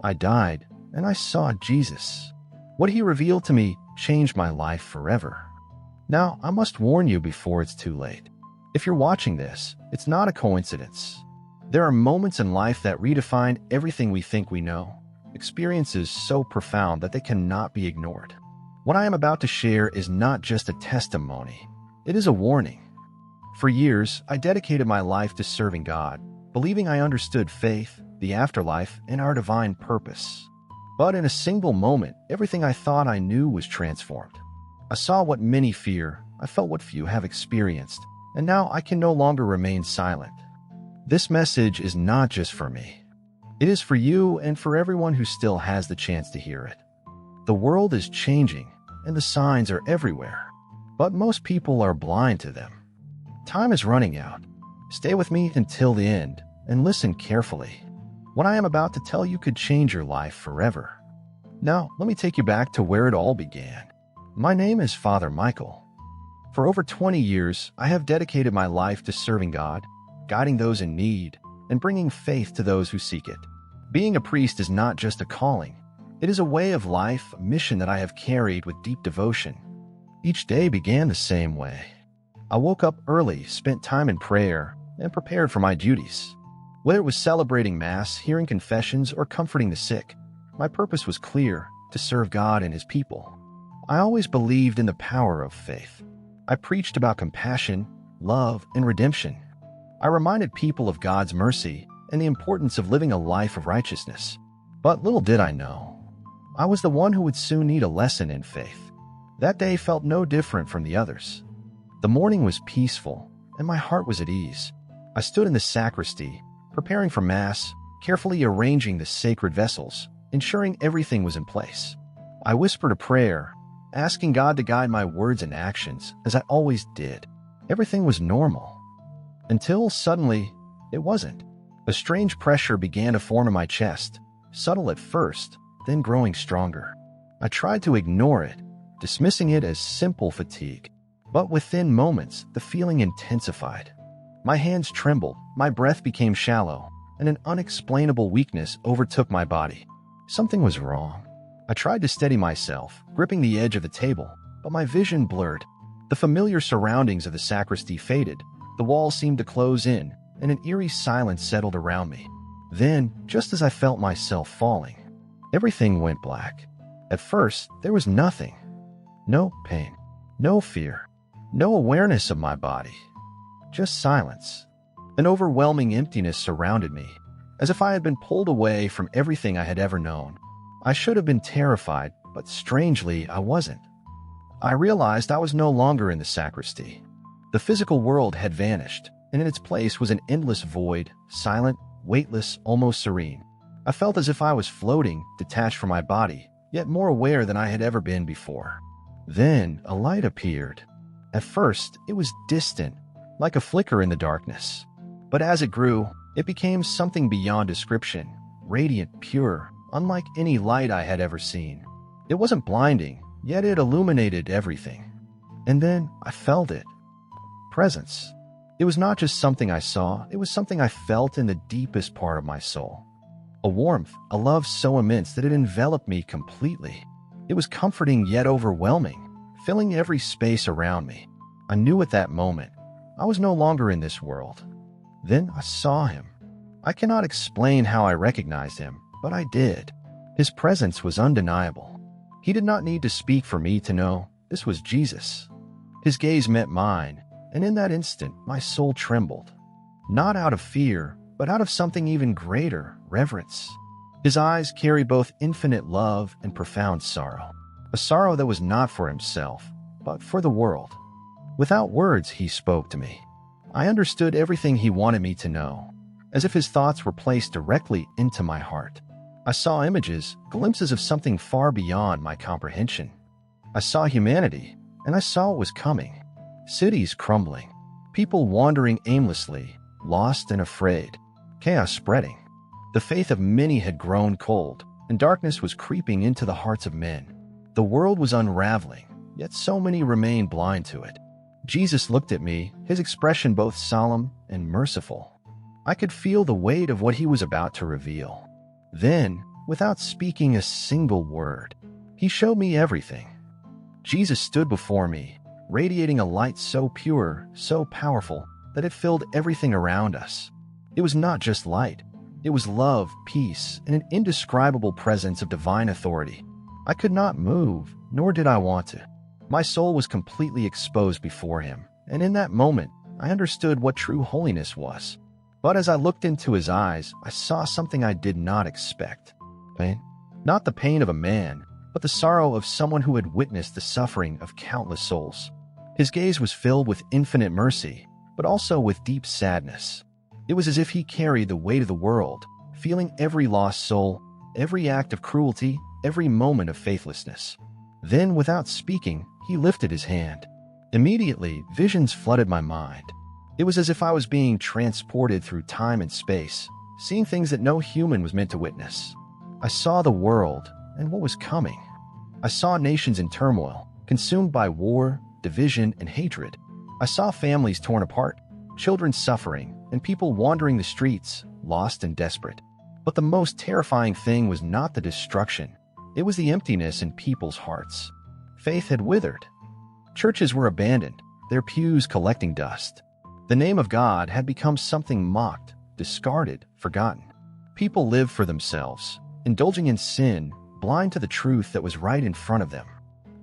I died, and I saw Jesus. What he revealed to me changed my life forever. Now, I must warn you before it's too late. If you're watching this, it's not a coincidence. There are moments in life that redefine everything we think we know, experiences so profound that they cannot be ignored. What I am about to share is not just a testimony, it is a warning. For years, I dedicated my life to serving God, believing I understood faith, the afterlife, and our divine purpose. But in a single moment, everything I thought I knew was transformed. I saw what many fear, I felt what few have experienced, and now I can no longer remain silent. This message is not just for me. It is for you and for everyone who still has the chance to hear it. The world is changing, and the signs are everywhere, but most people are blind to them. Time is running out. Stay with me until the end and listen carefully. What I am about to tell you could change your life forever. Now, let me take you back to where it all began. My name is Father Michael. For over 20 years, I have dedicated my life to serving God, guiding those in need, and bringing faith to those who seek it. Being a priest is not just a calling. It is a way of life, a mission that I have carried with deep devotion. Each day began the same way. I woke up early, spent time in prayer, and prepared for my duties. Whether it was celebrating Mass, hearing confessions, or comforting the sick, my purpose was clear: to serve God and His people. I always believed in the power of faith. I preached about compassion, love, and redemption. I reminded people of God's mercy and the importance of living a life of righteousness. But little did I know, I was the one who would soon need a lesson in faith. That day felt no different from the others. The morning was peaceful, and my heart was at ease. I stood in the sacristy, preparing for Mass, carefully arranging the sacred vessels, ensuring everything was in place. I whispered a prayer, asking God to guide my words and actions, as I always did. Everything was normal. Until suddenly, it wasn't. A strange pressure began to form in my chest, subtle at first, then growing stronger. I tried to ignore it, dismissing it as simple fatigue. But within moments, the feeling intensified. My hands trembled, my breath became shallow, and an unexplainable weakness overtook my body. Something was wrong. I tried to steady myself, gripping the edge of the table, but my vision blurred. The familiar surroundings of the sacristy faded, the walls seemed to close in, and an eerie silence settled around me. Then, just as I felt myself falling, everything went black. At first, there was nothing. No pain, no fear, no awareness of my body. Just silence. An overwhelming emptiness surrounded me, as if I had been pulled away from everything I had ever known. I should have been terrified, but strangely, I wasn't. I realized I was no longer in the sacristy. The physical world had vanished, and in its place was an endless void, silent, weightless, almost serene. I felt as if I was floating, detached from my body, yet more aware than I had ever been before. Then a light appeared. At first, it was distant, like a flicker in the darkness. But as it grew, it became something beyond description, radiant, pure, unlike any light I had ever seen. It wasn't blinding, yet it illuminated everything. And then I felt it. Presence. It was not just something I saw, it was something I felt in the deepest part of my soul. A warmth, a love so immense that it enveloped me completely. It was comforting yet overwhelming, filling every space around me. I knew at that moment, I was no longer in this world. Then I saw him. I cannot explain how I recognized him, but I did. His presence was undeniable. He did not need to speak for me to know this was Jesus. His gaze met mine, and in that instant, my soul trembled. Not out of fear, but out of something even greater, reverence. His eyes carried both infinite love and profound sorrow. A sorrow that was not for himself, but for the world. Without words, he spoke to me. I understood everything he wanted me to know, as if his thoughts were placed directly into my heart. I saw images, glimpses of something far beyond my comprehension. I saw humanity, and I saw what was coming. Cities crumbling, people wandering aimlessly, lost and afraid, chaos spreading. The faith of many had grown cold, and darkness was creeping into the hearts of men. The world was unraveling, yet so many remained blind to it. Jesus looked at me, his expression both solemn and merciful. I could feel the weight of what he was about to reveal. Then, without speaking a single word. He showed me everything. Jesus stood before me, radiating a light so pure, so powerful, that it filled everything around us. It was not just light. It was love, peace, and an indescribable presence of divine authority. I could not move, nor did I want to. My soul was completely exposed before him, and in that moment, I understood what true holiness was. But as I looked into his eyes, I saw something I did not expect. Pain? Not the pain of a man, but the sorrow of someone who had witnessed the suffering of countless souls. His gaze was filled with infinite mercy, but also with deep sadness. It was as if he carried the weight of the world, feeling every lost soul, every act of cruelty, every moment of faithlessness. Then, without speaking, he lifted his hand. Immediately, visions flooded my mind. It was as if I was being transported through time and space, seeing things that no human was meant to witness. I saw the world and what was coming. I saw nations in turmoil, consumed by war, division, and hatred. I saw families torn apart, children suffering, and people wandering the streets, lost and desperate. But the most terrifying thing was not the destruction. It was the emptiness in people's hearts. Faith had withered. Churches were abandoned, their pews collecting dust. The name of God had become something mocked, discarded, forgotten. People lived for themselves, indulging in sin, blind to the truth that was right in front of them.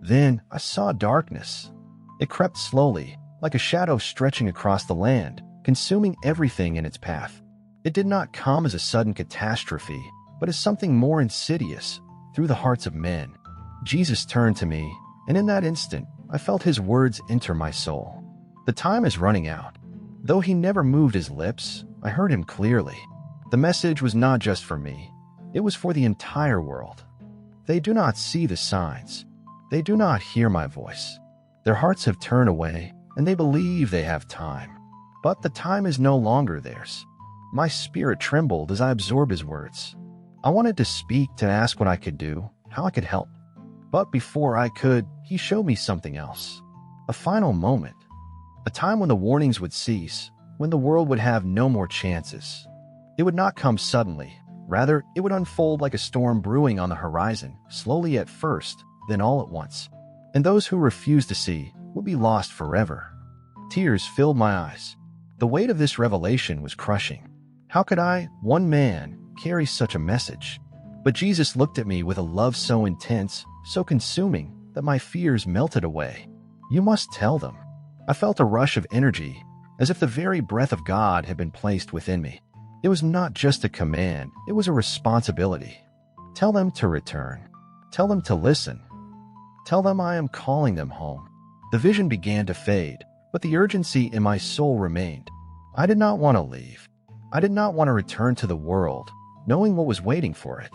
Then I saw darkness. It crept slowly, like a shadow stretching across the land, consuming everything in its path. It did not come as a sudden catastrophe, but as something more insidious, through the hearts of men. Jesus turned to me, and in that instant, I felt his words enter my soul. The time is running out. Though he never moved his lips, I heard him clearly. The message was not just for me. It was for the entire world. They do not see the signs. They do not hear my voice. Their hearts have turned away, and they believe they have time. But the time is no longer theirs. My spirit trembled as I absorbed his words. I wanted to speak, to ask what I could do, how I could help. But before I could, he showed me something else. A final moment. A time when the warnings would cease, when the world would have no more chances. It would not come suddenly. Rather, it would unfold like a storm brewing on the horizon, slowly at first, then all at once. And those who refused to see would be lost forever. Tears filled my eyes. The weight of this revelation was crushing. How could I, one man, carry such a message? But Jesus looked at me with a love so intense, so consuming, that my fears melted away. You must tell them. I felt a rush of energy, as if the very breath of God had been placed within me. It was not just a command, it was a responsibility. Tell them to return. Tell them to listen. Tell them I am calling them home. The vision began to fade, but the urgency in my soul remained. I did not want to leave. I did not want to return to the world, knowing what was waiting for it.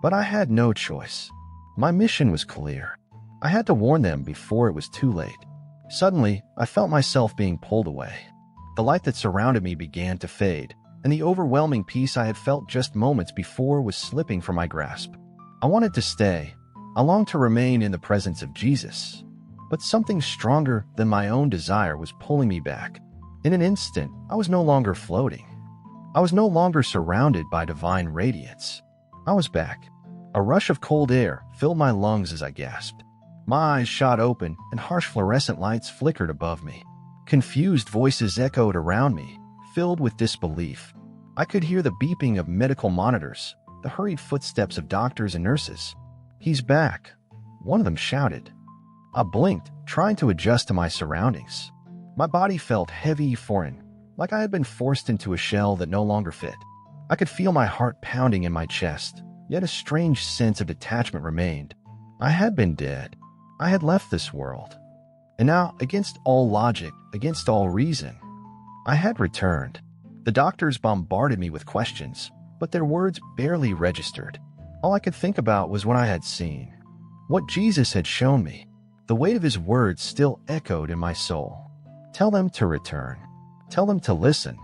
But I had no choice. My mission was clear. I had to warn them before it was too late. Suddenly, I felt myself being pulled away. The light that surrounded me began to fade, and the overwhelming peace I had felt just moments before was slipping from my grasp. I wanted to stay. I longed to remain in the presence of Jesus. But something stronger than my own desire was pulling me back. In an instant, I was no longer floating. I was no longer surrounded by divine radiance. I was back. A rush of cold air filled my lungs as I gasped. My eyes shot open, and harsh fluorescent lights flickered above me. Confused voices echoed around me, filled with disbelief. I could hear the beeping of medical monitors, the hurried footsteps of doctors and nurses. "He's back," one of them shouted. I blinked, trying to adjust to my surroundings. My body felt heavy, foreign, like I had been forced into a shell that no longer fit. I could feel my heart pounding in my chest, yet a strange sense of detachment remained. I had been dead. I had left this world. And now, against all logic, against all reason, I had returned. The doctors bombarded me with questions, but their words barely registered. All I could think about was what I had seen, what Jesus had shown me. The weight of his words still echoed in my soul. Tell them to return. Tell them to listen.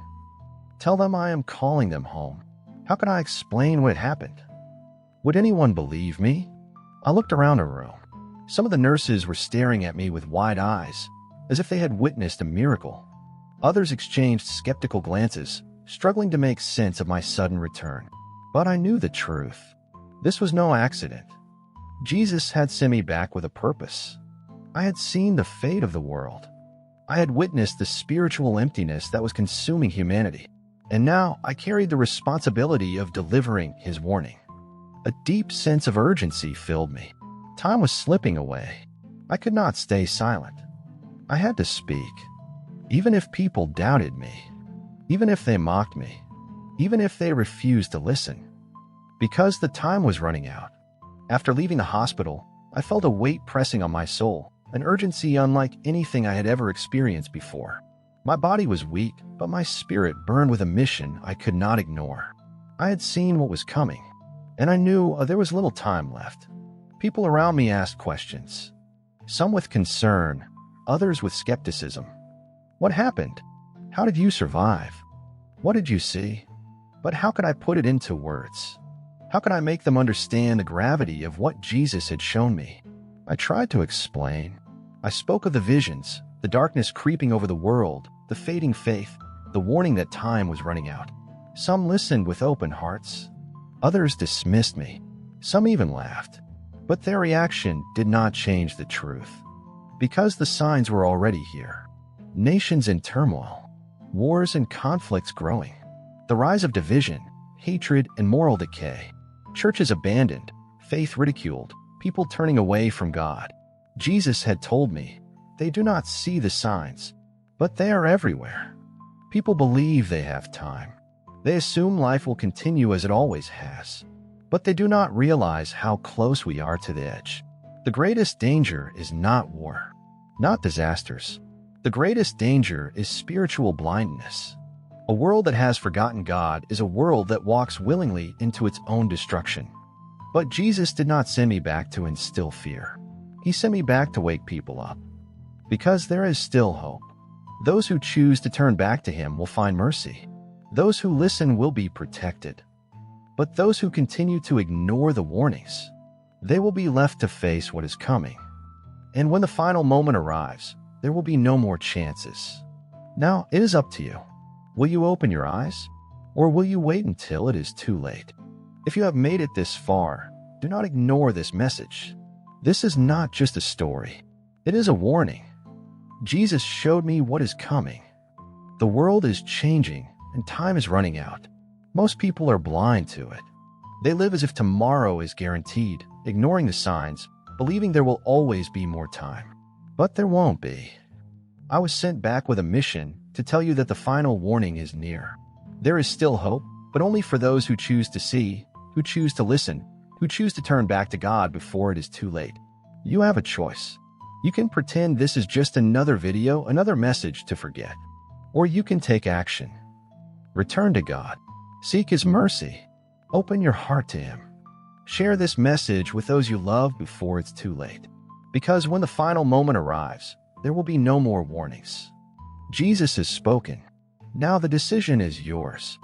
Tell them I am calling them home. How could I explain what happened? Would anyone believe me? I looked around the room. Some of the nurses were staring at me with wide eyes, as if they had witnessed a miracle. Others exchanged skeptical glances, struggling to make sense of my sudden return. But I knew the truth. This was no accident. Jesus had sent me back with a purpose. I had seen the fate of the world. I had witnessed the spiritual emptiness that was consuming humanity. And now I carried the responsibility of delivering his warning. A deep sense of urgency filled me. Time was slipping away. I could not stay silent. I had to speak. Even if people doubted me. Even if they mocked me. Even if they refused to listen. Because the time was running out. After leaving the hospital, I felt a weight pressing on my soul, an urgency unlike anything I had ever experienced before. My body was weak, but my spirit burned with a mission I could not ignore. I had seen what was coming, and I knew there was little time left. People around me asked questions, some with concern, others with skepticism. What happened? How did you survive? What did you see? But how could I put it into words? How could I make them understand the gravity of what Jesus had shown me? I tried to explain. I spoke of the visions, the darkness creeping over the world, the fading faith, the warning that time was running out. Some listened with open hearts. Others dismissed me. Some even laughed. But their reaction did not change the truth. Because the signs were already here. Nations in turmoil. Wars and conflicts growing. The rise of division, hatred, and moral decay. Churches abandoned, faith ridiculed, people turning away from God. Jesus had told me, they do not see the signs, but they are everywhere. People believe they have time. They assume life will continue as it always has. But they do not realize how close we are to the edge. The greatest danger is not war, not disasters. The greatest danger is spiritual blindness. A world that has forgotten God is a world that walks willingly into its own destruction. But Jesus did not send me back to instill fear. He sent me back to wake people up. Because there is still hope. Those who choose to turn back to him will find mercy. Those who listen will be protected. But those who continue to ignore the warnings, they will be left to face what is coming. And when the final moment arrives, there will be no more chances. Now, it is up to you. Will you open your eyes? Or will you wait until it is too late? If you have made it this far, do not ignore this message. This is not just a story. It is a warning. Jesus showed me what is coming. The world is changing and time is running out. Most people are blind to it. They live as if tomorrow is guaranteed, ignoring the signs, believing there will always be more time. But there won't be. I was sent back with a mission to tell you that the final warning is near. There is still hope, but only for those who choose to see, who choose to listen, who choose to turn back to God before it is too late. You have a choice. You can pretend this is just another video, another message to forget. Or you can take action. Return to God. Seek his mercy. Open your heart to him. Share this message with those you love before it's too late. Because when the final moment arrives, there will be no more warnings. Jesus has spoken. Now the decision is yours.